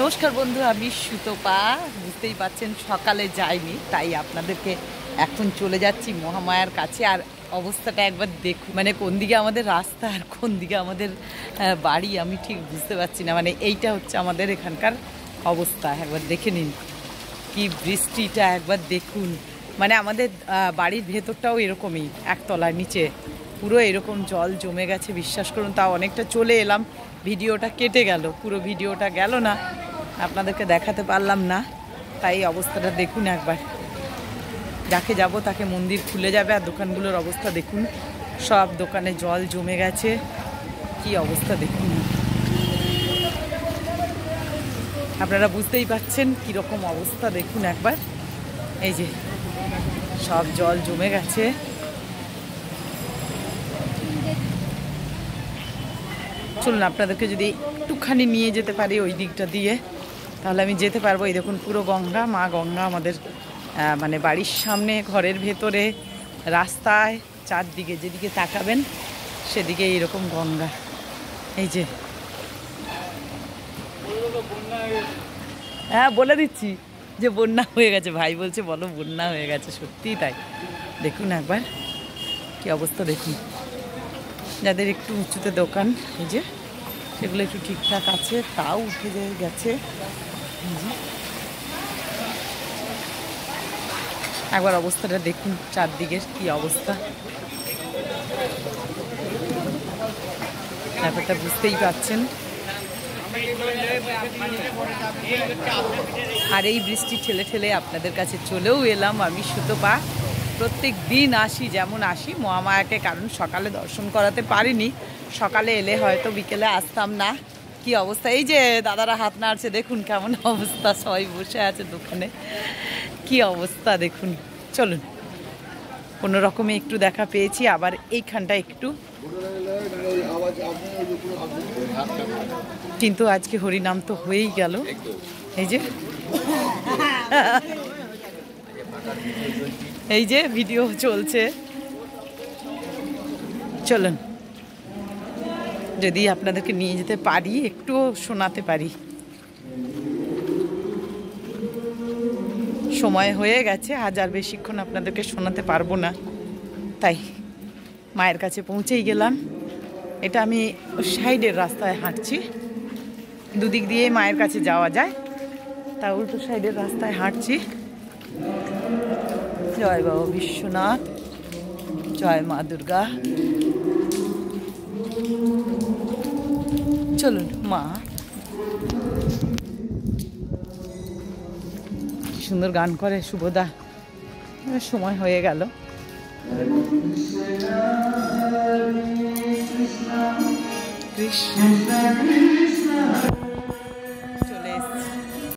নমস্কার বন্ধু, আমি সুতপা। বুঝতেই পাচ্ছেন সকালে যাইনি, তাই আপনাদেরকে এখন চলে যাচ্ছি মহামায়ার কাছে। আর অবস্থাটা একবার দেখুন, মানে কোন দিকে আমাদের রাস্তা আর কোন দিকে আমাদের বাড়ি আমি ঠিক বুঝতে পারছি না। মানে এইটা হচ্ছে আমাদের এখানকার অবস্থা, একবার দেখে নিন। কি বৃষ্টিটা একবার দেখুন, মানে আমাদের বাড়ির ভেতরটাও এরকমই, একতলার নিচে পুরো এরকম জল জমে গেছে। বিশ্বাস করুন, তাও অনেকটা চলে এলাম, ভিডিওটা কেটে গেল, পুরো ভিডিওটা গেল না, আপনাদেরকে দেখাতে পারলাম না। তাই অবস্থাটা দেখুন একবার। যাকে যাব তাকে মন্দির খুলে যাবে। আর দোকানগুলোর অবস্থা দেখুন, সব দোকানে জল জমে গেছে। কি অবস্থা দেখুন, আপনারা বুঝতেই পাচ্ছেন কীরকম অবস্থা দেখুন একবার। এই যে সব জল জমে গেছে। চলুন আপনাদেরকে যদি একটুখানি নিয়ে যেতে পারি ওই দিকটা দিয়ে, তাহলে আমি যেতে পারবো। এই দেখুন পুরো গঙ্গা, মা গঙ্গা আমাদের মানে বাড়ির সামনে, ঘরের ভেতরে, রাস্তায়, চারদিকে যেদিকে তাকাবেন সেদিকে এইরকম গঙ্গা। এই যে হ্যাঁ, বলে দিচ্ছি যে বন্যা হয়ে গেছে। ভাই বলছে বলো বন্যা হয়ে গেছে, সত্যিই তাই। দেখুন একবার কি অবস্থা দেখুন। যাদের একটু উঁচুতে দোকান, এই যে সেগুলো একটু ঠিকঠাক আছে, তাও উঠে গেছে। একবার অবস্থাটা দেখুন, চারদিকের কি অবস্থা, ব্যাপারটা বুঝতেই পারছেন। আর এই বৃষ্টি ঠেলে ঠেলে আপনাদের কাছে চলেও এলাম আমি সুতপা। প্রত্যেক দিন আসি, যেমন আসি মহামায়াকে, কারণ সকালে দর্শন করাতে পারিনি। সকালে এলে হয়তো বিকেলে আসতাম না। কি অবস্থা, এই যে দাদারা হাত নাড়ছে, দেখুন কেমন অবস্থা, সবাই বসে আছে দোকানে। কি অবস্থা দেখুন। চলুন, কোনো রকমে একটু দেখা পেয়েছি, আবার এইখানটা একটু, কিন্তু আজকে হরিনাম তো হয়েই গেল। এই যে এই যে ভিডিও চলছে। চলুন, যদি আপনাদেরকে নিয়ে যেতে পারি, একটু শোনাতে পারি। সময় হয়ে গেছে, আজ আর বেশিক্ষণ আপনাদেরকে শোনাতে পারবো না, তাই মায়ের কাছে পৌঁছেই গেলাম। এটা আমি সাইডের রাস্তায় হাঁটছি, দুদিক দিয়ে মায়ের কাছে যাওয়া যায়, তা উল্টো সাইডের রাস্তায় হাঁটছি। জয় বাবা বিশ্বনাথ, জয় মা দুর্গা। চলুন, মা সুন্দর গান করে শুভদা। সময় হয়ে গেল। কৃষ্ণ